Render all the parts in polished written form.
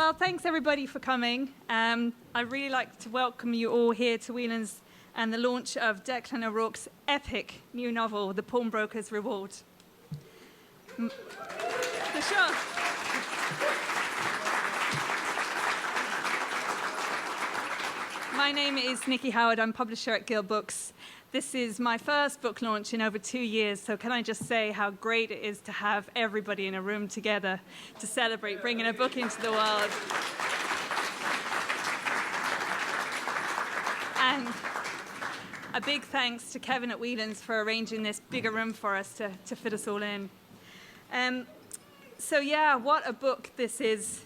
Well, thanks everybody for coming. I'd really like to welcome you all here to Whelans and the launch of Declan O'Rourke's epic new novel, The Pawnbroker's Reward. For sure. My name is Nicki Howard. I'm publisher at Gill Books. This is my first book launch in over 2 years, so can I just say how great it is to have everybody in a room together to celebrate bringing a book into the world. And a big thanks to Kevin at Whelans for arranging this bigger room for us to fit us all in. So yeah, what a book this is.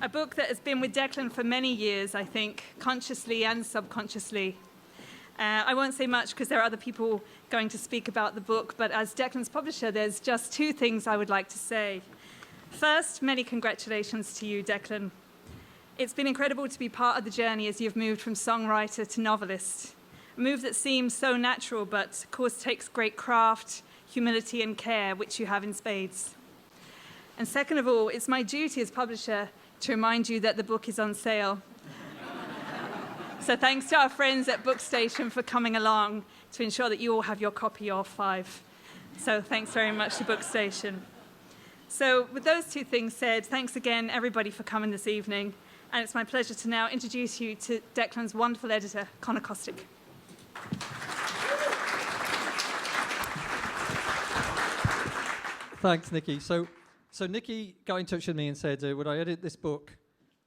A book that has been with Declan for many years, I think, consciously and subconsciously. I won't say much because there are other people going to speak about the book, but as Declan's publisher, there's just 2 things I would like to say. First, many congratulations to you, Declan. It's been incredible to be part of the journey as you've moved from songwriter to novelist. A move that seems so natural, but of course takes great craft, humility and care, which you have in spades. And second of all, it's my duty as publisher to remind you that the book is on sale. So thanks to our friends at Bookstation for coming along to ensure that you all have your copy of 5. So thanks very much to Bookstation. So with those 2 things said, thanks again everybody for coming this evening. And it's my pleasure to now introduce you to Declan's wonderful editor, Conor Kostick. Thanks, Nicki. So Nicki got in touch with me and said, would I edit this book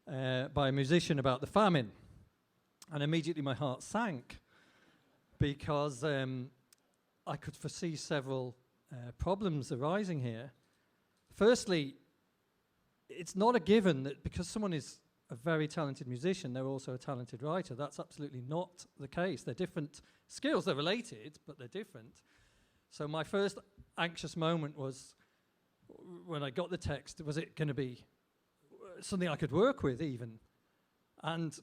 by a musician about the famine? And immediately my heart sank because I could foresee several problems arising here. Firstly, it's not a given that because someone is a very talented musician, they're also a talented writer. That's absolutely not the case. They're different skills. They're related, but they're different. So my first anxious moment was when I got the text, was it going to be something I could work with even? And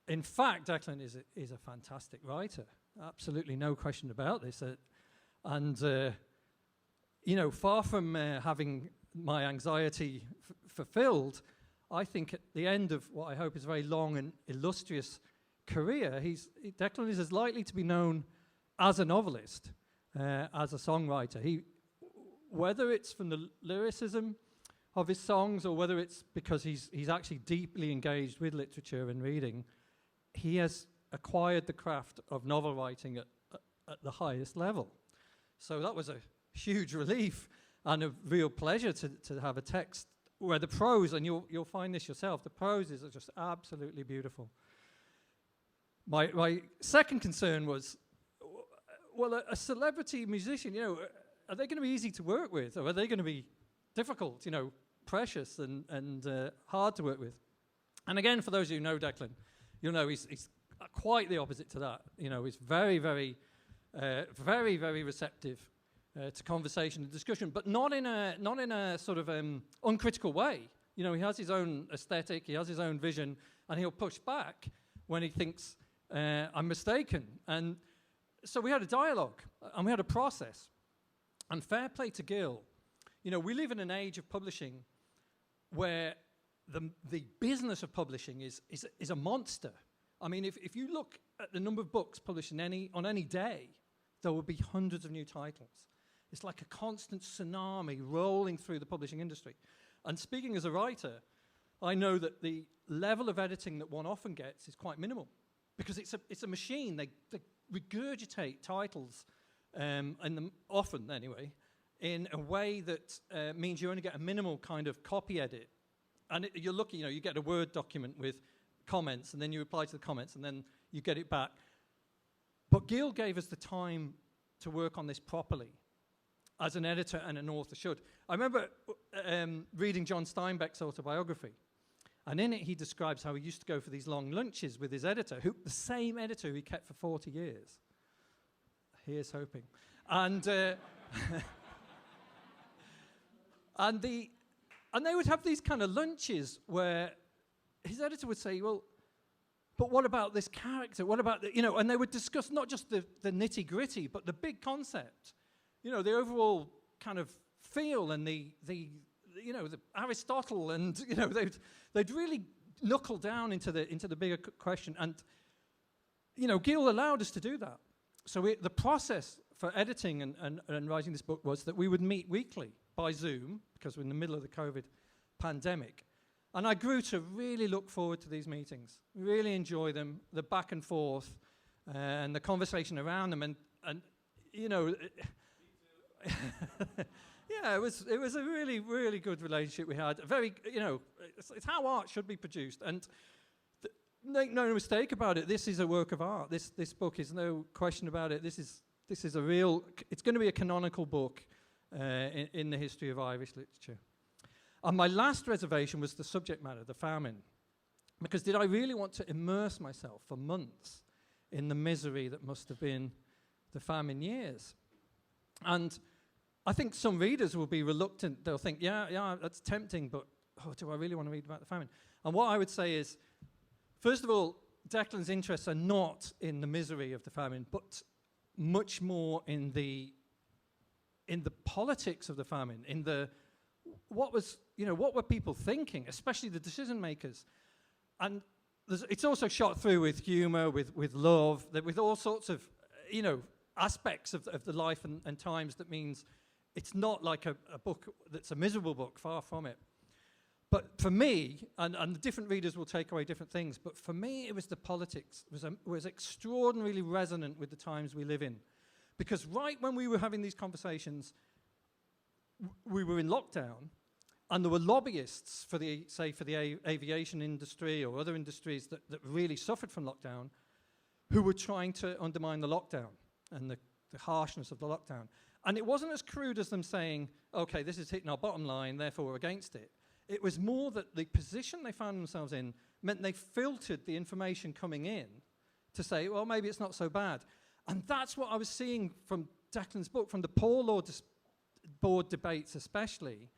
in fact, Declan is a fantastic writer. Absolutely no question about this. Far from having my anxiety fulfilled, I think at the end of what I hope is a very long and illustrious career, Declan is as likely to be known as a novelist, as a songwriter. Whether it's from the lyricism of his songs or whether it's because he's actually deeply engaged with literature and reading, he has acquired the craft of novel writing at the highest level. So that was a huge relief and a real pleasure to have a text where the prose, and you'll find this yourself, the prose is just absolutely beautiful. My second concern was, well, a celebrity musician, are they going to be easy to work with, or are they going to be difficult, precious and hard to work with? And again, for those of you who know Declan, you'll know he's quite the opposite to that. He's very, very, very, very receptive to conversation and discussion, but not in a sort of uncritical way. He has his own aesthetic, he has his own vision, and he'll push back when he thinks I'm mistaken. And so we had a dialogue, and we had a process. And fair play to Gill. We live in an age of publishing where the business of publishing is a monster. I mean, if you look at the number of books published on any day, there will be hundreds of new titles. It's like a constant tsunami rolling through the publishing industry. And speaking as a writer, I know that the level of editing that one often gets is quite minimal because it's a machine. They regurgitate titles, and often anyway, in a way that means you only get a minimal kind of copy edit. And you're lucky, you get a Word document with comments, and then you reply to the comments, and then you get it back. But Gill gave us the time to work on this properly, as an editor and an author should. I remember reading John Steinbeck's autobiography, and in it he describes how he used to go for these long lunches with his editor, the same editor he kept for 40 years. Here's hoping. And and they would have these kind of lunches where his editor would say, well, but what about this character? What about and they would discuss not just the nitty-gritty, but the big concept. The overall kind of feel and the the Aristotle, and they'd really knuckle down into the bigger question. And Gill allowed us to do that. So the process for editing and writing this book was that we would meet weekly by Zoom, because we're in the middle of the COVID pandemic. And I grew to really look forward to these meetings, really enjoy them, the back and forth, and the conversation around them. And yeah, it was a really, really good relationship we had. Very, it's how art should be produced. And make no mistake about it, this is a work of art. This book is no question about it. This is a real. It's going to be a canonical book in the history of Irish literature. And my last reservation was the subject matter, the famine, because did I really want to immerse myself for months in the misery that must have been the famine years? And I think some readers will be reluctant. They'll think, yeah, that's tempting, but do I really want to read about the famine? And what I would say is, first of all, Declan's interests are not in the misery of the famine, but much more in the politics of the famine, in the what were people thinking, especially the decision makers. And it's also shot through with humor, with love, with all sorts of aspects of the life and times. That means it's not like a book that's a miserable book, far from it. But for me, and the different readers will take away different things, but for me it was the politics. It was extraordinarily resonant with the times we live in. Because right when we were having these conversations, we were in lockdown, and there were lobbyists for the aviation industry or other industries that really suffered from lockdown, who were trying to undermine the lockdown and the harshness of the lockdown. And it wasn't as crude as them saying, okay, this is hitting our bottom line, therefore we're against it. It was more that the position they found themselves in meant they filtered the information coming in to say, well, maybe it's not so bad. And that's what I was seeing from Declan's book, from the Poor Law Board debates especially.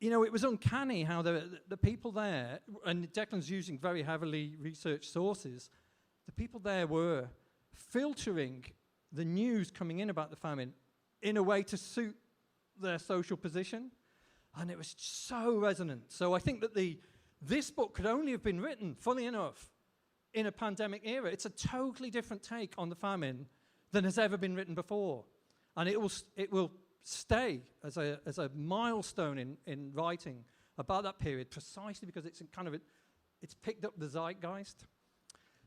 It was uncanny how the people there, and Declan's using very heavily researched sources, the people there were filtering the news coming in about the famine in a way to suit their social position. And it was so resonant. So I think that this book could only have been written, funny enough, in a pandemic era. It's a totally different take on the famine than has ever been written before. And it will stay as a milestone in writing about that period, precisely because it's it's picked up the zeitgeist.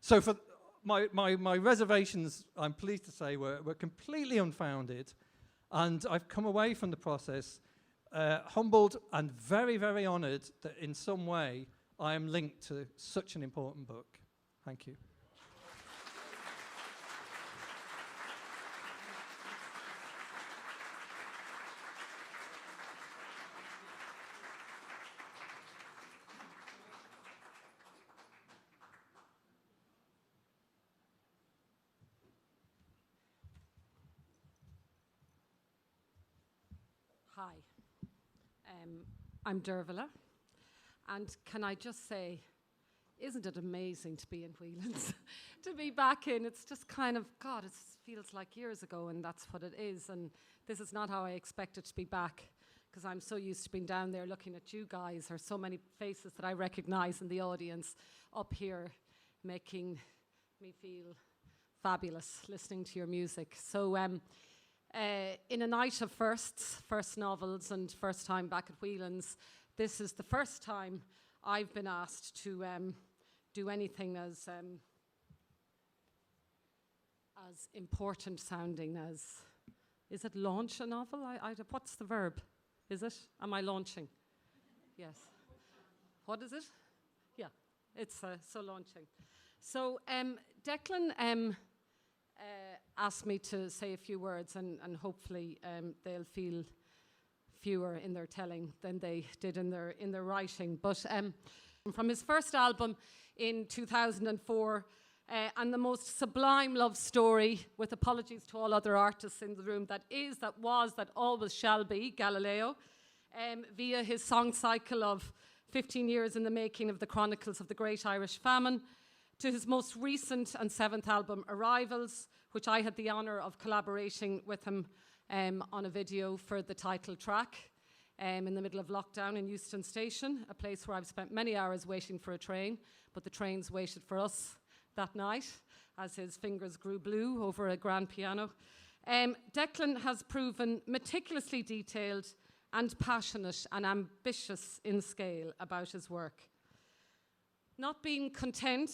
So for my reservations, I'm pleased to say, were completely unfounded, and I've come away from the process humbled and very, very honoured that in some way I am linked to such an important book. Thank you. Hi, I'm Dearbhla, and can I just say, isn't it amazing to be in Whelans, to be back in? It's just kind of, God, it feels like years ago, and that's what it is, and this is not how I expected to be back, because I'm so used to being down there looking at you guys, or so many faces that I recognize in the audience up here, making me feel fabulous listening to your music. So, in a night of first novels and first time back at Whelans, this is the first time I've been asked to do anything as important sounding as, is it launch a novel? What's the verb? Is it? Am I launching? Yes. What is it? Yeah, it's so launching. So Declan asked me to say a few words, and hopefully they'll feel fewer in their telling than they did in their writing. But from his first album in 2004, and the most sublime love story, with apologies to all other artists in the room, that was, that always shall be, Galileo, via his song cycle of 15 years in the making of the Chronicles of the Great Irish Famine, to his most recent and 7th album, Arrivals, which I had the honour of collaborating with him on a video for the title track. in the middle of lockdown in Euston Station, a place where I've spent many hours waiting for a train, but the trains waited for us that night as his fingers grew blue over a grand piano. Declan has proven meticulously detailed and passionate and ambitious in scale about his work. Not being content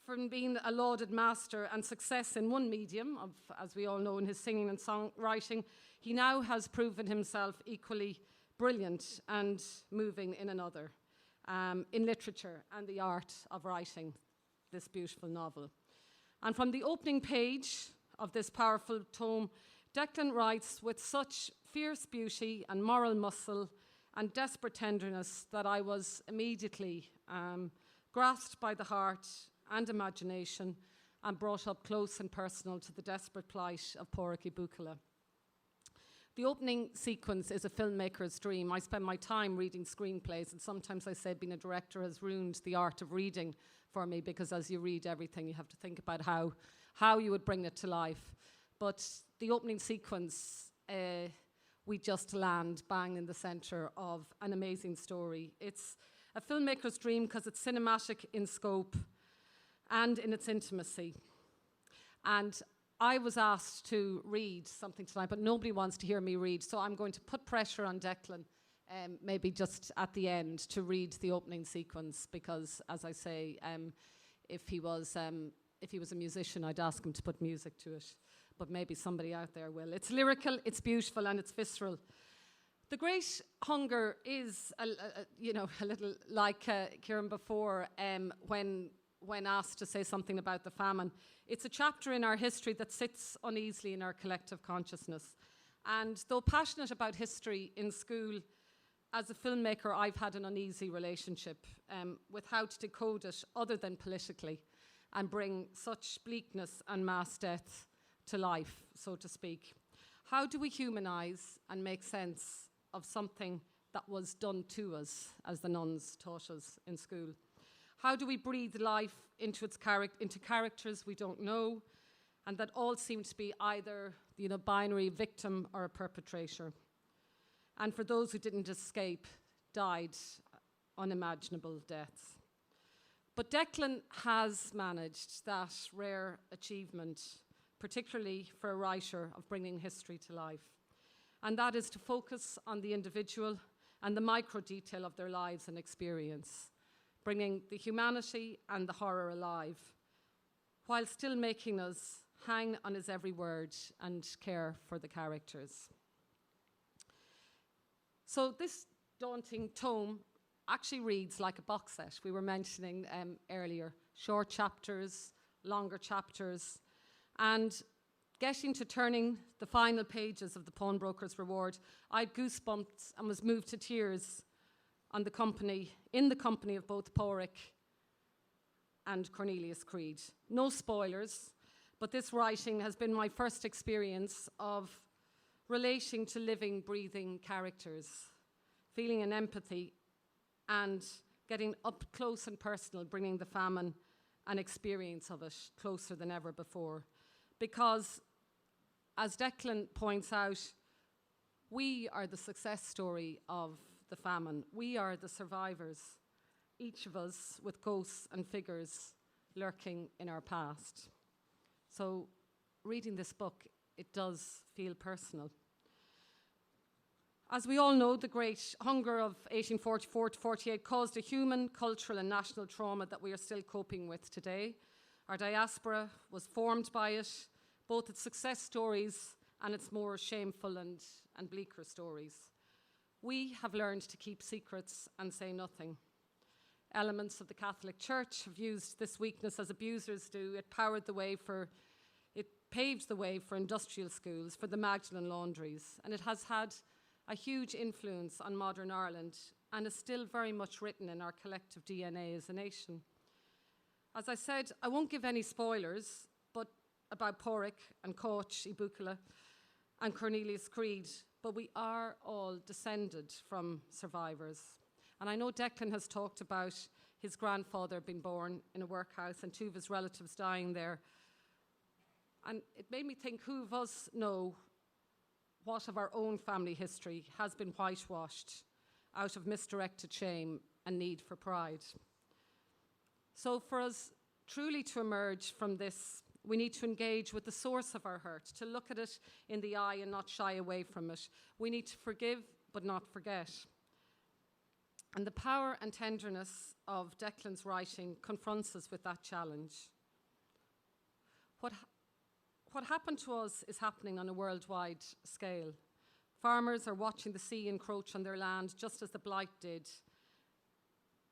from being a lauded master and success in one medium, of, as we all know, in his singing and songwriting, he now has proven himself equally brilliant and moving in another, in literature and the art of writing this beautiful novel. And from the opening page of this powerful tome, Declan writes with such fierce beauty and moral muscle and desperate tenderness that I was immediately grasped by the heart and imagination and brought up close and personal to the desperate plight of Pádraig Buachalla. The opening sequence is a filmmaker's dream. I spend my time reading screenplays, and sometimes I say being a director has ruined the art of reading for me, because as you read everything, you have to think about how you would bring it to life. But the opening sequence, we just land bang in the center of an amazing story. It's a filmmaker's dream because it's cinematic in scope and in its intimacy. And I was asked to read something tonight, but nobody wants to hear me read, so I'm going to put pressure on Declan, maybe just at the end, to read the opening sequence, because, as I say, if he was a musician, I'd ask him to put music to it, but maybe somebody out there will. It's lyrical, it's beautiful, and it's visceral. The Great Hunger is, a little like Kieran before, when asked to say something about the famine. It's a chapter in our history that sits uneasily in our collective consciousness. And though passionate about history in school, as a filmmaker, I've had an uneasy relationship with how to decode it other than politically and bring such bleakness and mass death to life, so to speak. How do we humanize and make sense of something that was done to us, as the nuns taught us in school? How do we breathe life into characters we don't know, and that all seem to be either binary victim or a perpetrator? And for those who didn't escape, died unimaginable deaths. But Declan has managed that rare achievement, particularly for a writer, of bringing history to life. And that is to focus on the individual and the micro detail of their lives and experience, bringing the humanity and the horror alive, while still making us hang on his every word and care for the characters. So this daunting tome actually reads like a box set we were mentioning earlier. Short chapters, longer chapters, and getting to turning the final pages of the Pawnbroker's Reward, I had goosebumps and was moved to tears in the company of both Pádraig and Cornelius Creed. No spoilers, but this writing has been my first experience of relating to living, breathing characters, feeling an empathy and getting up close and personal, bringing the famine and experience of it closer than ever before. Because, as Declan points out, we are the success story of the famine. We are the survivors, each of us with ghosts and figures lurking in our past. So reading this book, it does feel personal. As we all know, the Great Hunger of 1844 to 48 caused a human, cultural and national trauma that we are still coping with today. Our diaspora was formed by it, both its success stories and its more shameful and bleaker stories. We have learned to keep secrets and say nothing. Elements of the Catholic Church have used this weakness as abusers do. It paved the way for industrial schools, for the Magdalen laundries, and it has had a huge influence on modern Ireland and is still very much written in our collective DNA as a nation. As I said, I won't give any spoilers, but about Pádraig and Pádraig Buachalla and Cornelius Creed, but we are all descended from survivors. And I know Declan has talked about his grandfather being born in a workhouse and two of his relatives dying there. And it made me think, who of us know what of our own family history has been whitewashed out of misdirected shame and need for pride. So for us truly to emerge from this, we need to engage with the source of our hurt, to look at it in the eye and not shy away from it. We need to forgive but not forget. And the power and tenderness of Declan's writing confronts us with that challenge. What happened to us is happening on a worldwide scale. Farmers are watching the sea encroach on their land just as the blight did.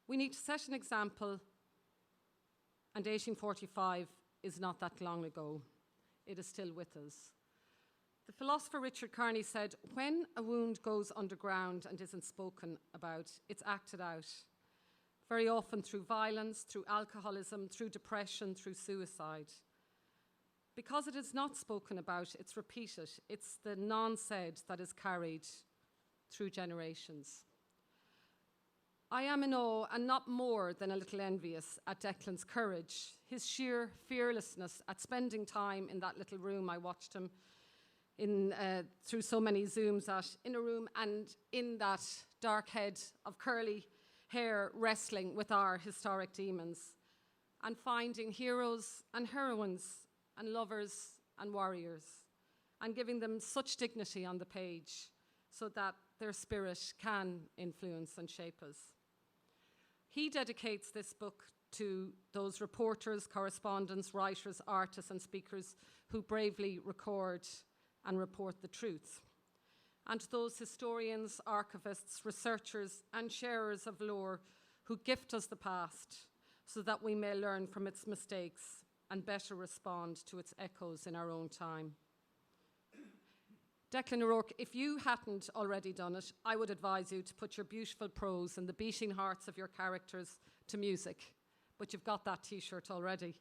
We need to set an example, and 1845 is not that long ago. It is still with us. The philosopher Richard Kearney said, when a wound goes underground and isn't spoken about, it's acted out. Very often through violence, through alcoholism, through depression, through suicide. Because it is not spoken about, it's repeated. It's the non-said that is carried through generations. I am in awe and not more than a little envious at Declan's courage, his sheer fearlessness at spending time in that little room. I watched him through so many Zooms in a room and in that dark head of curly hair wrestling with our historic demons and finding heroes and heroines and lovers and warriors and giving them such dignity on the page so that their spirit can influence and shape us. He dedicates this book to those reporters, correspondents, writers, artists and speakers who bravely record and report the truth, and to those historians, archivists, researchers and sharers of lore who gift us the past so that we may learn from its mistakes and better respond to its echoes in our own time. Declan O'Rourke, if you hadn't already done it, I would advise you to put your beautiful prose and the beating hearts of your characters to music, but you've got that t-shirt already.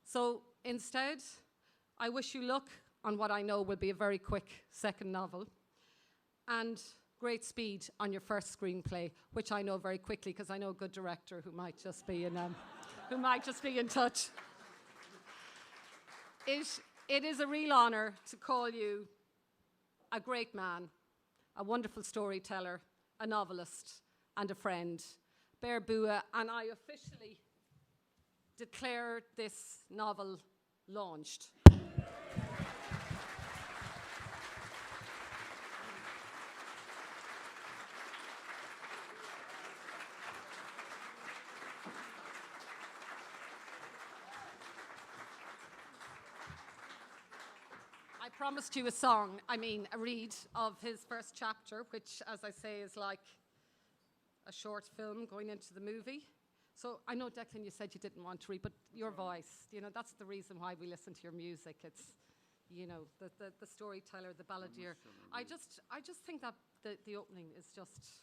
So instead, I wish you luck on what I know will be a very quick second novel, and great speed on your first screenplay, which I know very quickly because I know a good director who might just be in touch. It is a real honour to call you a great man, a wonderful storyteller, a novelist, and a friend. Dearbhla, and I officially declare this novel launched. I promised you a read of his first chapter, which, as I say, is like a short film going into the movie. So I know, Declan, you said you didn't want to read, but your voice, that's the reason why we listen to your music. It's, the storyteller, the balladeer. I just think that the opening is just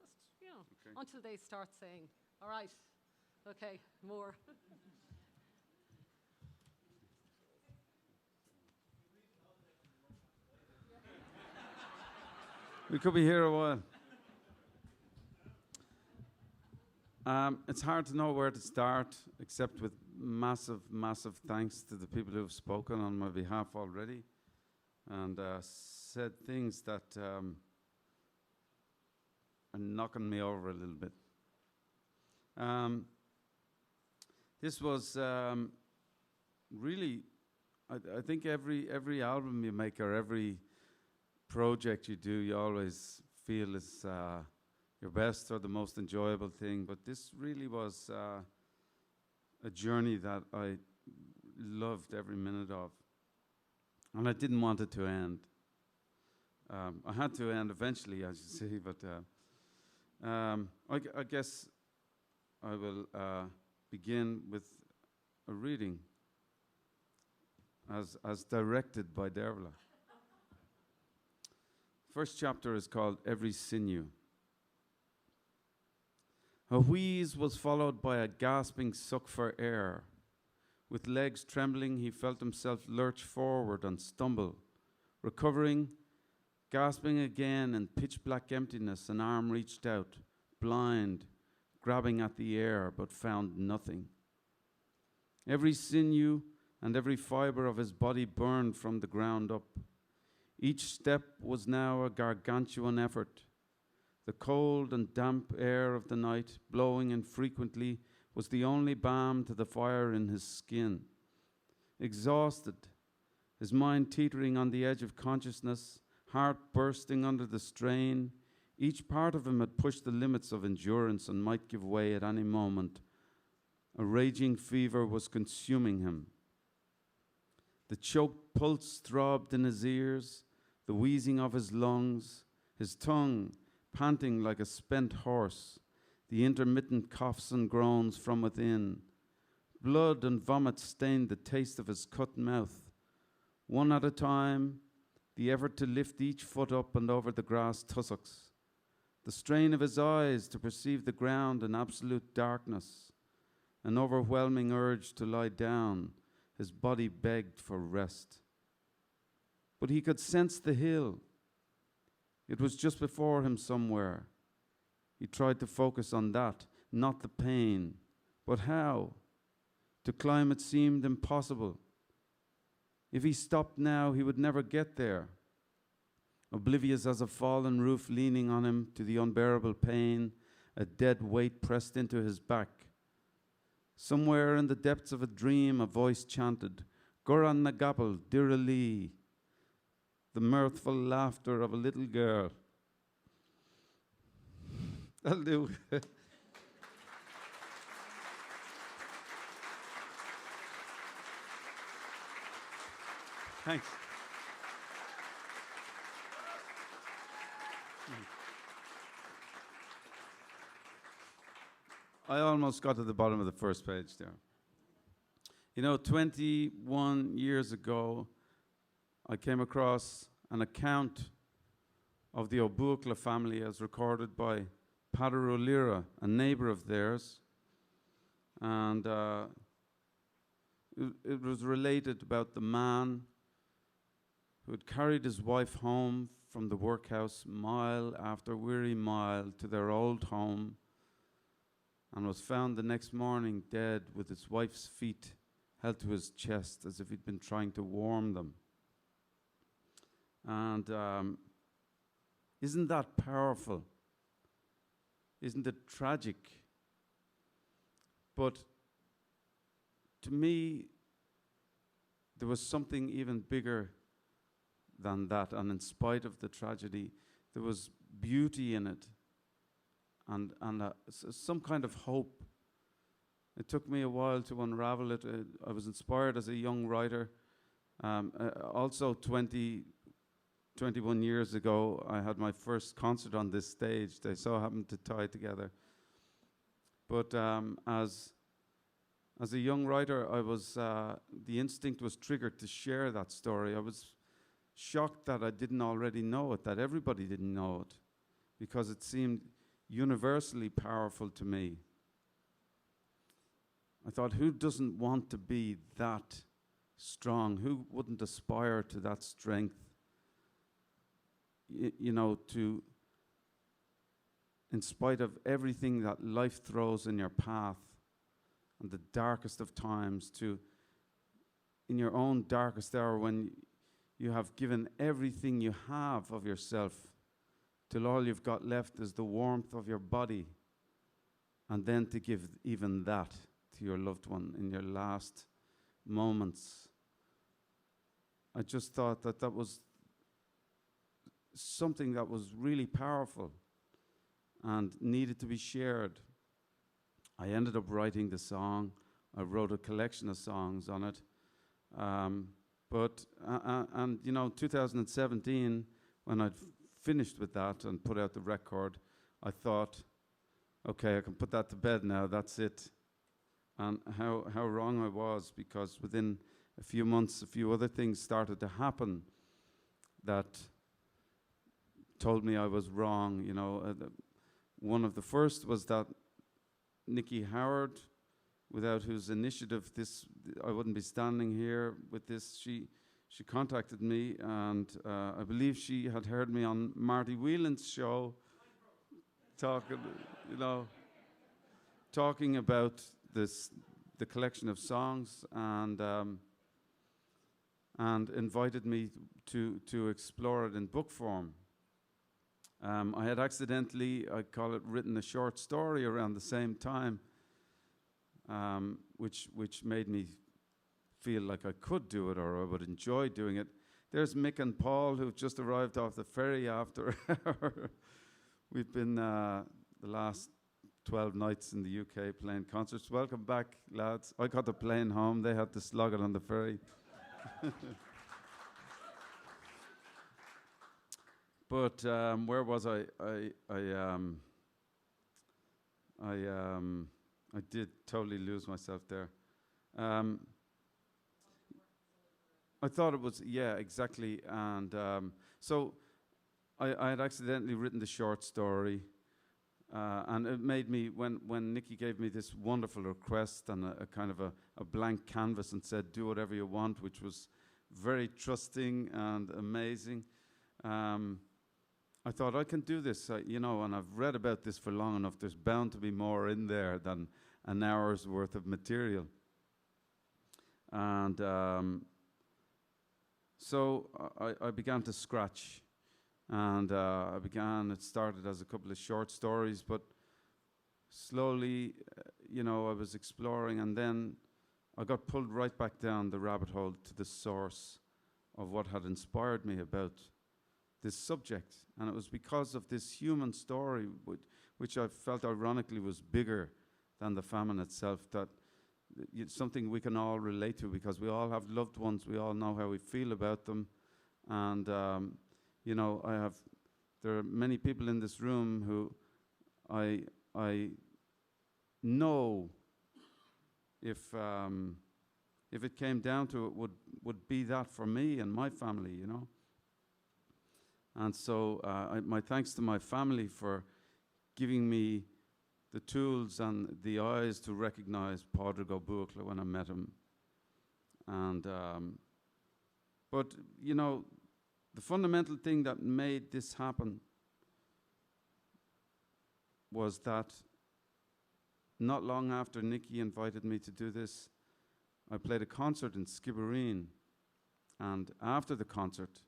okay. Until they start saying, all right, okay, more. We could be here a while. It's hard to know where to start, except with massive, massive thanks to the people who have spoken on my behalf already and said things that are knocking me over a little bit. This was really, I think every album you make or every project you do, you always feel is your best or the most enjoyable thing, but this really was a journey that I loved every minute of, and I didn't want it to end. I had to end eventually, as you see, but I guess I will begin with a reading as directed by Dearbhla. First chapter is called Every Sinew. A wheeze was followed by a gasping suck for air. With legs trembling, he felt himself lurch forward and stumble. Recovering, gasping again in pitch-black emptiness, an arm reached out, blind, grabbing at the air, but found nothing. Every sinew and every fibre of his body burned from the ground up. Each step was now a gargantuan effort. The cold and damp air of the night, blowing infrequently, was the only balm to the fire in his skin. Exhausted, his mind teetering on the edge of consciousness, heart bursting under the strain, each part of him had pushed the limits of endurance and might give way at any moment. A raging fever was consuming him. The choked pulse throbbed in his ears, the wheezing of his lungs, his tongue panting like a spent horse, the intermittent coughs and groans from within. Blood and vomit stained the taste of his cut mouth. One at a time, the effort to lift each foot up and over the grass tussocks. The strain of his eyes to perceive the ground in absolute darkness. An overwhelming urge to lie down. His body begged for rest. But he could sense the hill. It was just before him somewhere. He tried to focus on that, not the pain. But how? To climb it seemed impossible. If he stopped now, he would never get there. Oblivious as a fallen roof leaning on him to the unbearable pain, a dead weight pressed into his back. Somewhere in the depths of a dream, a voice chanted, Goran Nagapel, Dearbhla, the mirthful laughter of a little girl. That'll do. Thanks. I almost got to the bottom of the first page there. You know, 21 years ago, I came across an account of the Dearbhla family as recorded by Padar O'Leary, a neighbour of theirs. And it was related about the man who had carried his wife home from the workhouse mile after weary mile to their old home, and was found the next morning dead with his wife's feet held to his chest as if he'd been trying to warm them. And isn't that powerful? Isn't it tragic? But to me, there was something even bigger than that, and in spite of the tragedy, there was beauty in it. And some kind of hope. It took me a while to unravel it. I was inspired as a young writer. Also 21 years ago, I had my first concert on this stage. They so happened to tie together. But as a young writer, I was the instinct was triggered to share that story. I was shocked that I didn't already know it, that everybody didn't know it, because it seemed universally powerful to me. I thought, who doesn't want to be that strong? Who wouldn't aspire to that strength? You know, to, in spite of everything that life throws in your path and the darkest of times, to, in your own darkest hour when you have given everything you have of yourself, till all you've got left is the warmth of your body, and then to give even that to your loved one in your last moments. I just thought that that was something that was really powerful and needed to be shared. I ended up writing the song. I wrote a collection of songs on it. And you know, 2017, when I'd finished with that and put out the record, I thought, okay, I can put that to bed now, that's it. And how wrong I was, because within a few months, a few other things started to happen that told me I was wrong. You know, one of the first was that Nicki Howard, without whose initiative I wouldn't be standing here with this, she contacted me, and I believe she had heard me on Marty Whelan's show talking about the collection of songs, and invited me to explore it in book form. I had accidentally, I call it, written a short story around the same time, which made me feel like I could do it or I would enjoy doing it. There's Mick and Paul, who've just arrived off the ferry after. We've been the last 12 nights in the UK playing concerts. Welcome back, lads. I got the plane home. They had to slog it on the ferry. But where was I? I did totally lose myself there. I thought it was, yeah, exactly. And so I had accidentally written the short story. And it made me, when Nicki gave me this wonderful request and a kind of a blank canvas and said, do whatever you want, which was very trusting and amazing. I thought, I can do this, and I've read about this for long enough. There's bound to be more in there than an hour's worth of material. And so I began to scratch. And it started as a couple of short stories, but slowly, I was exploring, and then I got pulled right back down the rabbit hole to the source of what had inspired me about this subject. And it was because of this human story, which I felt ironically was bigger than the famine itself, that it's something we can all relate to, because we all have loved ones, we all know how we feel about them. And there are many people in this room who I know if it came down to it would be that for me and my family, And so my thanks to my family for giving me the tools and the eyes to recognize Pádraig Ó Buachla when I met him. And but the fundamental thing that made this happen was that not long after Nicki invited me to do this, I played a concert in Skibbereen, and after the concert,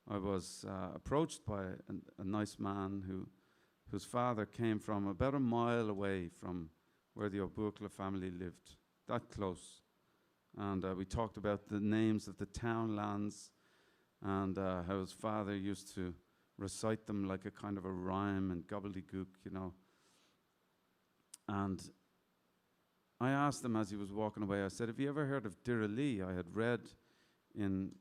I was approached by a nice man whose father came from about a mile away from where the Ó Buachla family lived, that close. And we talked about the names of the townlands, and how his father used to recite them like a kind of a rhyme and gobbledygook, And I asked him as he was walking away, I said, have you ever heard of Dearbhla? I had read in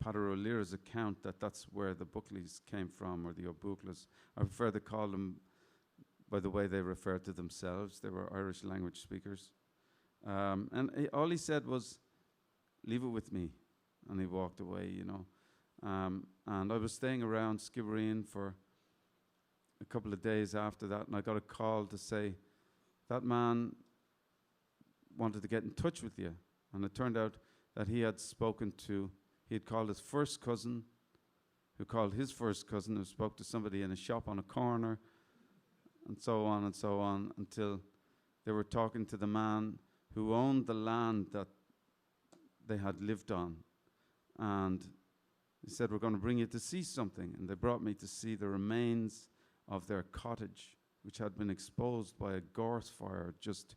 Peadar Ó Laoire's account that that's where the Buachlas came from, or the Ó Buachlas. I prefer to call them by the way they refer to themselves. They were Irish language speakers. And all he said was, leave it with me. And he walked away, And I was staying around Skibbereen for a couple of days after that, and I got a call to say, that man wanted to get in touch with you. And it turned out that he had called his first cousin, who called his first cousin, who spoke to somebody in a shop on a corner, and so on, until they were talking to the man who owned the land that they had lived on. And he said, we're going to bring you to see something. And they brought me to see the remains of their cottage, which had been exposed by a gorse fire just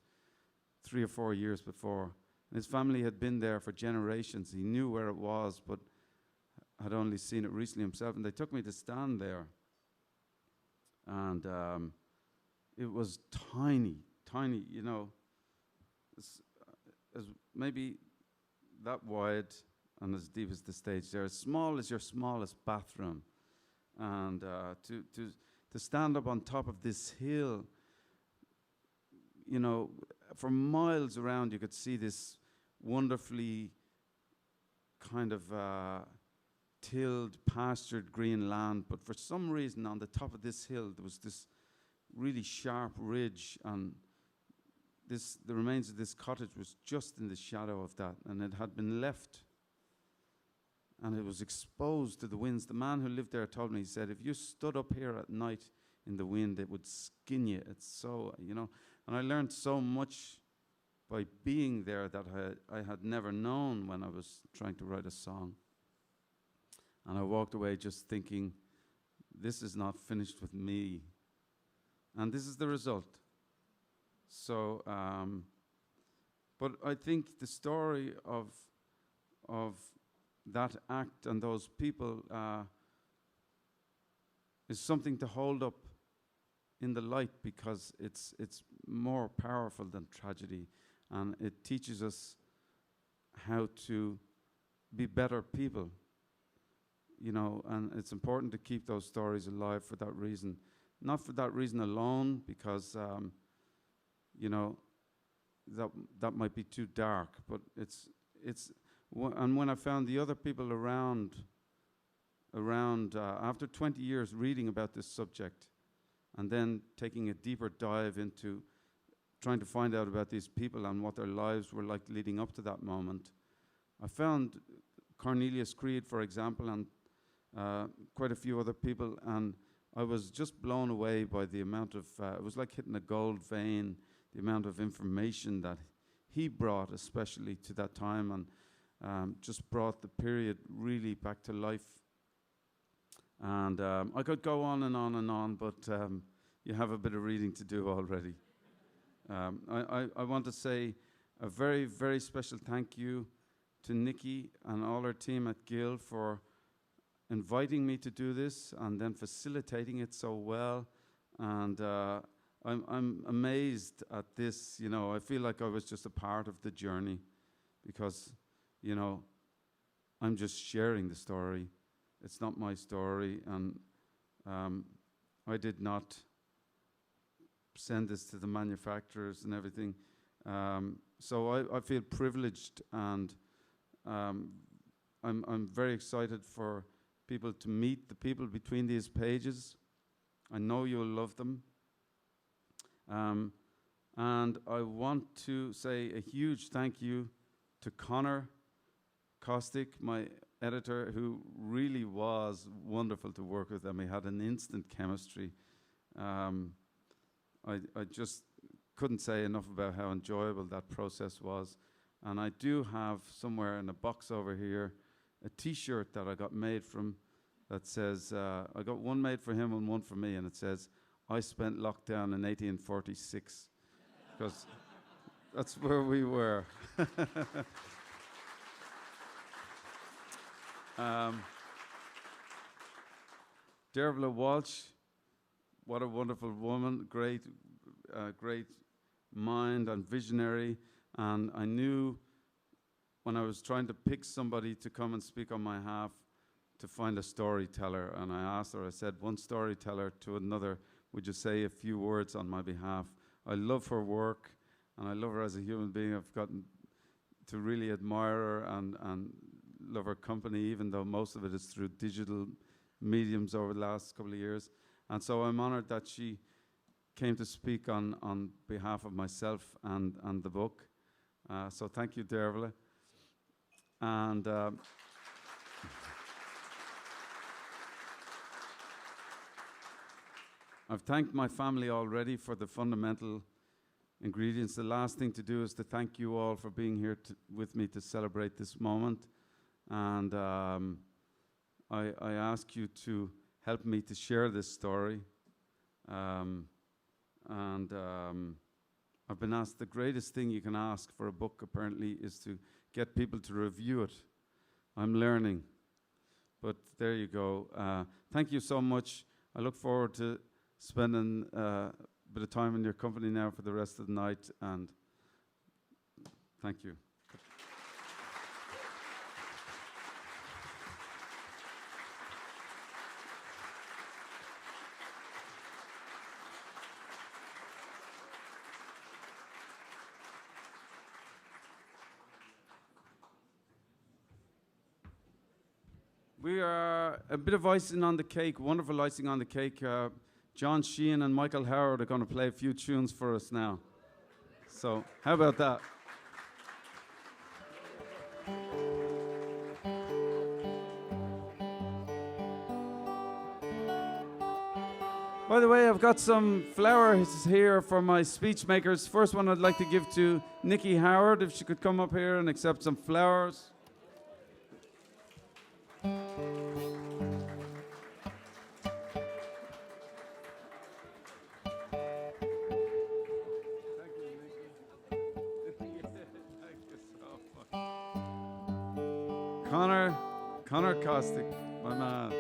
3 or 4 years before. And his family had been there for generations. He knew where it was, but had only seen it recently himself. And they took me to stand there. And it was tiny, as maybe that wide and as deep as the stage there, as small as your smallest bathroom. And to stand up on top of this hill, for miles around you could see this wonderfully kind of tilled, pastured green land, but for some reason on the top of this hill there was this really sharp ridge, and the remains of this cottage was just in the shadow of that, and it had been left, and it was exposed to the winds. The man who lived there told me, he said, if you stood up here at night in the wind, it would skin you. It's so, and I learned so much by being there that I had never known when I was trying to write a song. And I walked away just thinking, this is not finished with me. And this is the result. So, but I think the story of that act and those people is something to hold up in the light, because it's more powerful than tragedy, and it teaches us how to be better people, you know, and it's important to keep those stories alive for that reason. Not for that reason alone, because, you know, that might be too dark, but and when I found the other people around after 20 years reading about this subject, and then taking a deeper dive into trying to find out about these people and what their lives were like leading up to that moment, I found Cornelius Creed, for example, and quite a few other people, and I was just blown away by the amount of, it was like hitting a gold vein, the amount of information that he brought, especially to that time, and just brought the period really back to life. And I could go on and on and on, but you have a bit of reading to do already. I want to say a very, very special thank you to Nicki and all her team at Gill for inviting me to do this and then facilitating it so well. And I'm amazed at this. You know, I feel like I was just a part of the journey, because, you know, I'm just sharing the story. It's not my story, and I did not send this to the manufacturers and everything. So I feel privileged, and I'm very excited for people to meet the people between these pages. I know you'll love them. And I want to say a huge thank you to Conor Kostick, my editor, who really was wonderful to work with, and we had an instant chemistry. I just couldn't say enough about how enjoyable that process was. And I do have somewhere in a box over here a T-shirt that I got made from, that says, I got one made for him and one for me, and it says, "I spent lockdown in 1846, because that's where we were. Dearbhla Walsh, what a wonderful woman, great mind and visionary. And I knew when I was trying to pick somebody to come and speak on my behalf to find a storyteller, and I asked her, I said, one storyteller to another, would you say a few words on my behalf? I love her work, and I love her as a human being. I've gotten to really admire her and love her company, even though most of it is through digital mediums over the last couple of years. And so I'm honored that she came to speak on behalf of myself and the book. So thank you, Dearbhla. And I've thanked my family already for the fundamental ingredients. The last thing to do is to thank you all for being here with me to celebrate this moment. And I ask you to help me to share this story. I've been asked, the greatest thing you can ask for a book, apparently, is to get people to review it. I'm learning. But there you go. Thank you so much. I look forward to spending a bit of time in your company now for the rest of the night, and thank you. We are a bit of icing on the cake, wonderful icing on the cake. John Sheahan and Michael Howard are going to play a few tunes for us now. So, how about that? By the way, I've got some flowers here for my speech makers. First one I'd like to give to Nicki Howard, if she could come up here and accept some flowers. Conor Kostick, my man.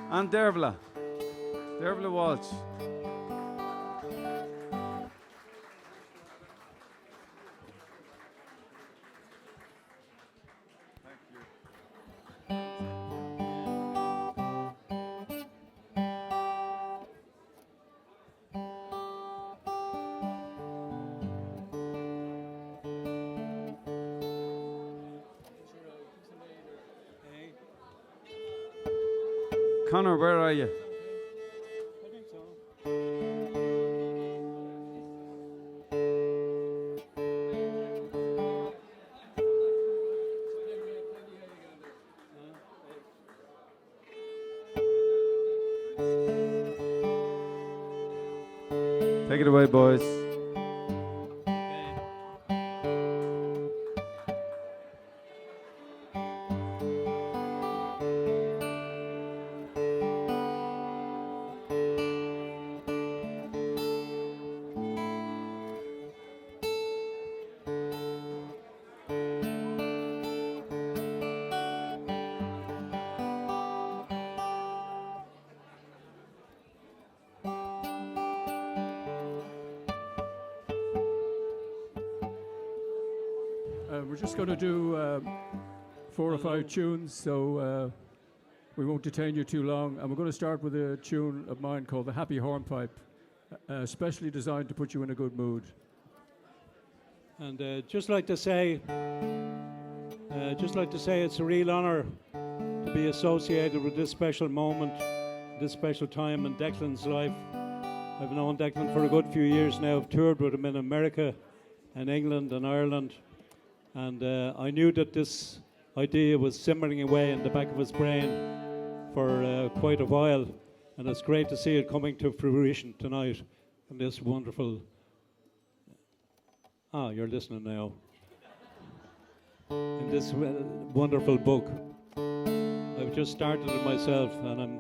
And Dearbhla Walsh. Conor, where are you? Take it away, boys. We're just going to do 4 or 5 tunes, so we won't detain you too long. And we're going to start with a tune of mine called The Happy Hornpipe, specially designed to put you in a good mood. And just like to say it's a real honour to be associated with this special moment, this special time in Declan's life. I've known Declan for a good few years now. I've toured with him in America and England and Ireland. And I knew that this idea was simmering away in the back of his brain for quite a while. And it's great to see it coming to fruition tonight in this wonderful... you're listening now. In this wonderful book. I've just started it myself and I'm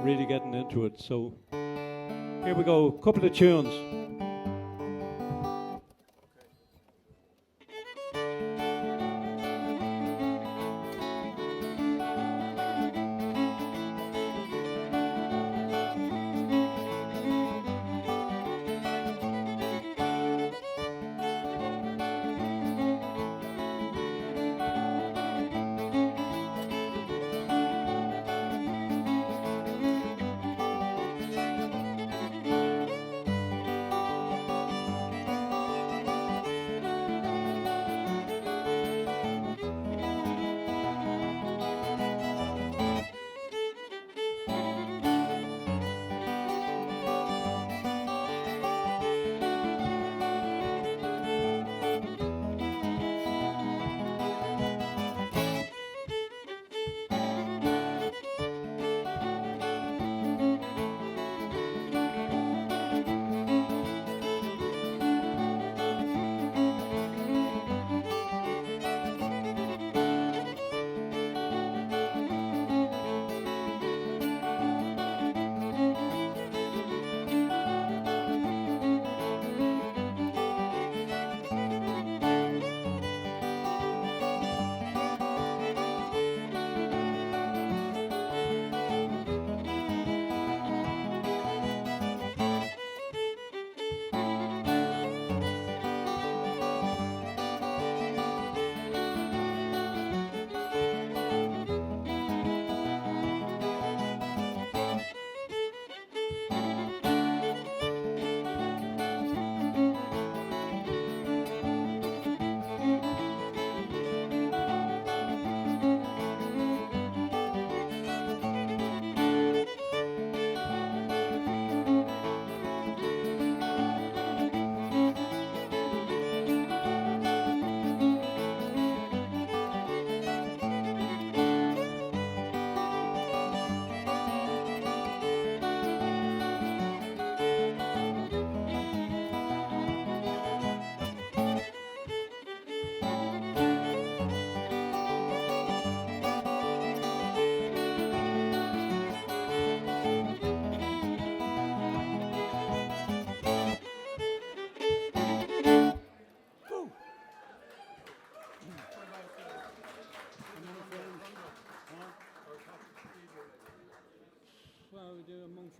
really getting into it. So here we go, a couple of tunes.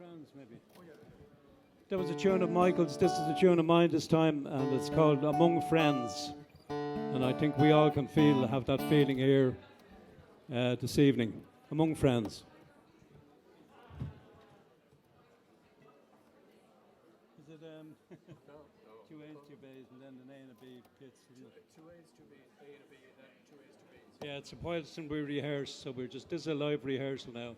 Friends, maybe. That was a tune of Michael's. This is a tune of mine this time, and it's called Among Friends. And I think we all can have that feeling here this evening. Among Friends. Is it two A's, two B's, and then an A and a B bits? Two A's, two B's, A and a B, and then two A's, two B's. Yeah, it's a whilst we rehearse, so this is a live rehearsal now.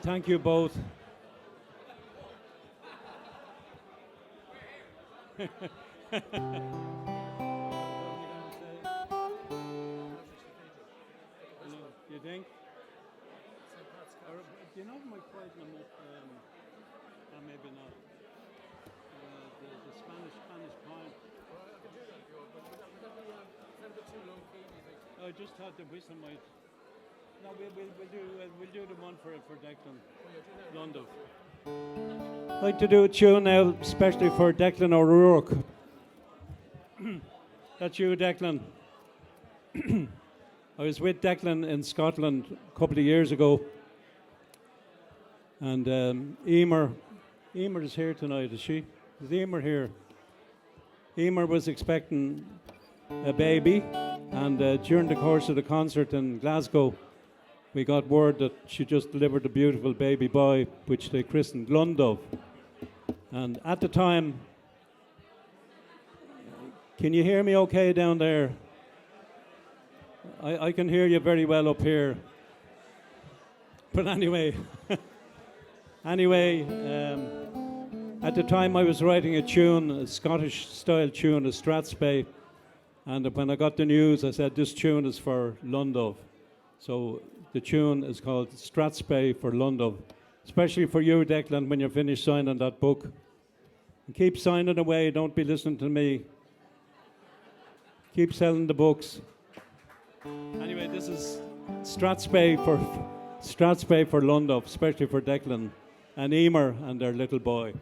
Thank you both. You think? Or, do you know my quite maybe not. The Spanish pint. Well, I can do that if you want, but would that be a bit too low key, do you think? I just thought the whistle might. No, we'll do the one for Declan. London. I'd like to do a tune now, especially for Declan O'Rourke. That's you, Declan. I was with Declan in Scotland a couple of years ago, and Emer is here tonight, is she? Is Emer here? Emer was expecting a baby, and during the course of the concert in Glasgow, we got word that she just delivered a beautiful baby boy, which they christened Lundov. And at the time, can you hear me okay down there? I can hear you very well up here. But anyway, at the time I was writing a tune, a Scottish style tune, a Strathspey, and when I got the news, I said, this tune is for Lundov. So The tune is called Strathspey for London. Especially for you, Declan, when you're finished signing that book. And keep signing away, don't be listening to me. Keep selling the books. Anyway, this is Strathspey for London, especially for Declan and Emer and their little boy.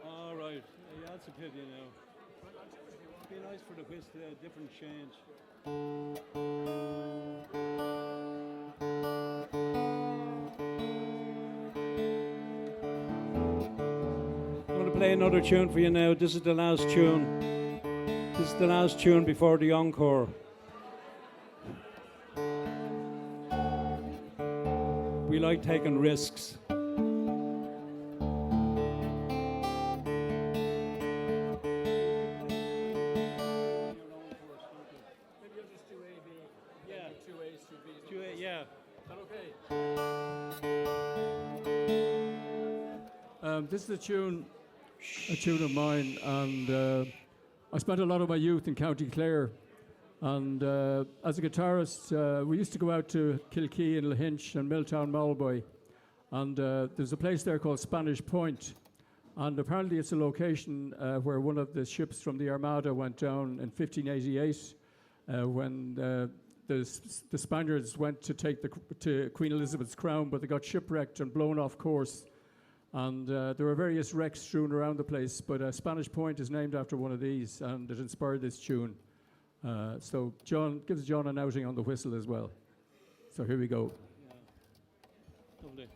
All right. Yeah, that's a pity now. It'd be nice for the quiz to a different change. I'm going to play another tune for you now. This is the last tune. This is the last tune before the encore. We like taking risks. This is a tune of mine, and I spent a lot of my youth in County Clare. And as a guitarist, we used to go out to Kilkee and Lahinch and Milltown Malboy. And there's a place there called Spanish Point. And apparently it's a location where one of the ships from the Armada went down in 1588 when the Spaniards went to take to Queen Elizabeth's crown, but they got shipwrecked and blown off course. And there are various wrecks strewn around the place, but Spanish Point is named after one of these, and it inspired this tune. So John gives John an outing on the whistle as well. So here we go. Lovely.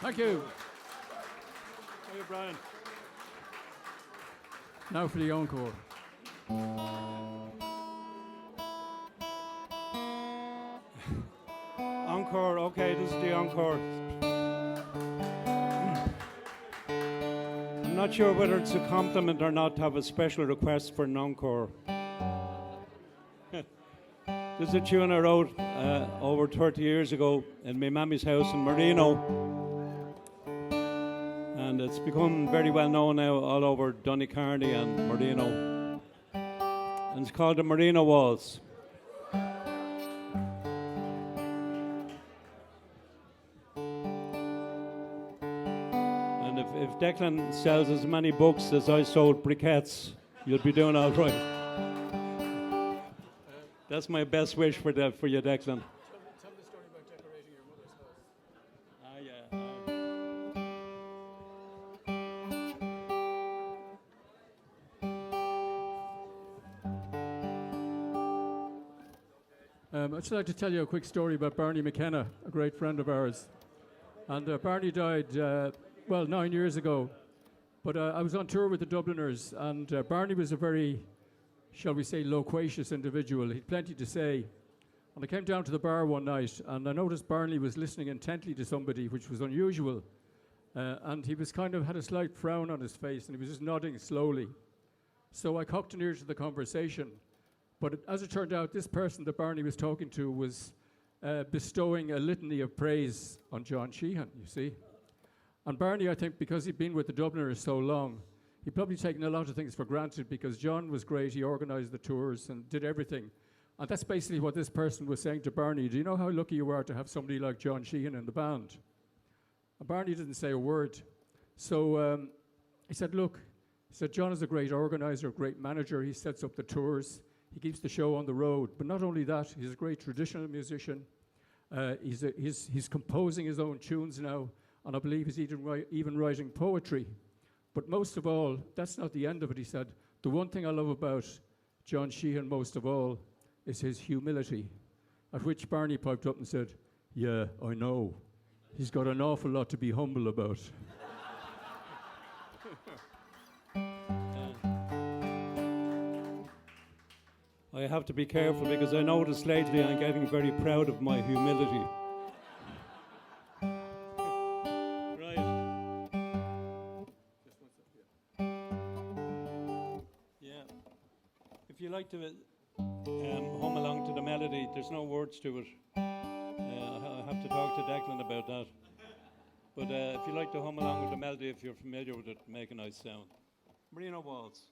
Thank you. Hey, Brian. Now for the encore. Encore, okay, this is the encore. I'm not sure whether it's a compliment or not to have a special request for an encore. This is a tune I wrote over 30 years ago in my mammy's house in Marino. And it's become very well known now all over Donecarney and Marino. And it's called the Marino Waltz. And if Declan sells as many books as I sold briquettes, you'll be doing all right. That's my best wish for you, Declan. Tell the story about decorating your mother's house. Ah, yeah. I'd just like to tell you a quick story about Barney McKenna, a great friend of ours. And Barney died, 9 years ago. But I was on tour with the Dubliners, and Barney was a very, shall we say, loquacious individual. He'd plenty to say. And I came down to the bar one night, and I noticed Barney was listening intently to somebody, which was unusual. And he was kind of had a slight frown on his face, and he was just nodding slowly. So I cocked an ear to the conversation. But as it turned out, this person that Barney was talking to was bestowing a litany of praise on John Sheahan, you see. And Barney, I think, because he'd been with the Dubliners so long, he'd probably taken a lot of things for granted because John was great, he organised the tours and did everything. And that's basically what this person was saying to Barney. Do you know how lucky you are to have somebody like John Sheahan in the band? And Barney didn't say a word. So he said, look, he said, John is a great organizer, great manager. He sets up the tours. He keeps the show on the road. But not only that, he's a great traditional musician. He's composing his own tunes now, and I believe he's even writing poetry. But most of all, that's not the end of it, he said. The one thing I love about John Sheahan most of all is his humility. At which Barney piped up and said, yeah, I know. He's got an awful lot to be humble about. I have to be careful because I noticed lately I'm getting very proud of my humility. Right. Yeah. If you like to hum along to the melody, there's no words to it. I have to talk to Declan about that. But if you like to hum along with the melody, if you're familiar with it, make a nice sound. Merino Waltz.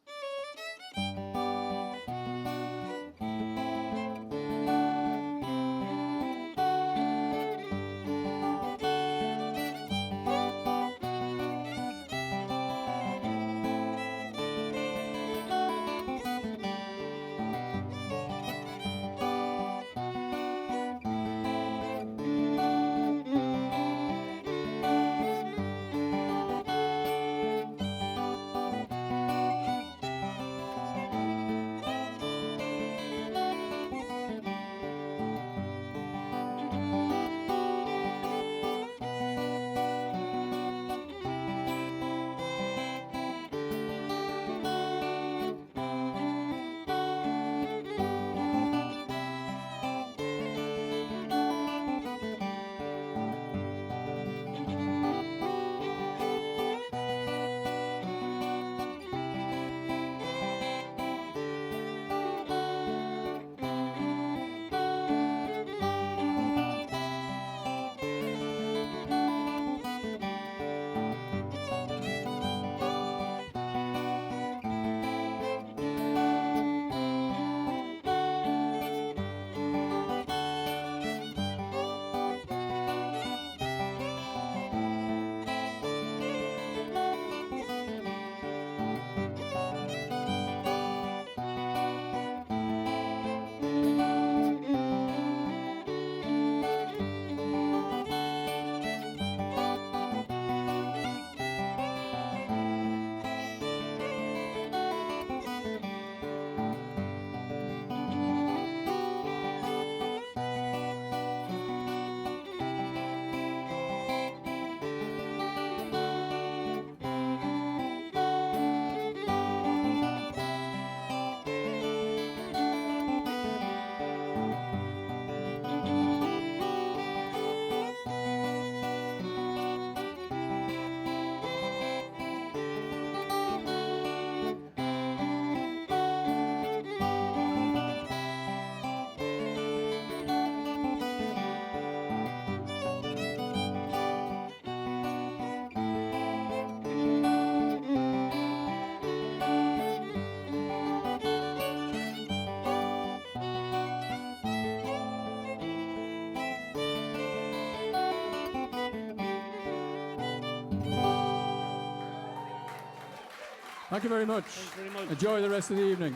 Thank you very much. Thanks very much. Enjoy the rest of the evening.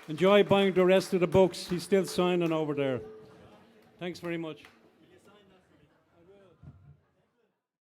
Enjoy buying the rest of the books. He's still signing over there. Thanks very much.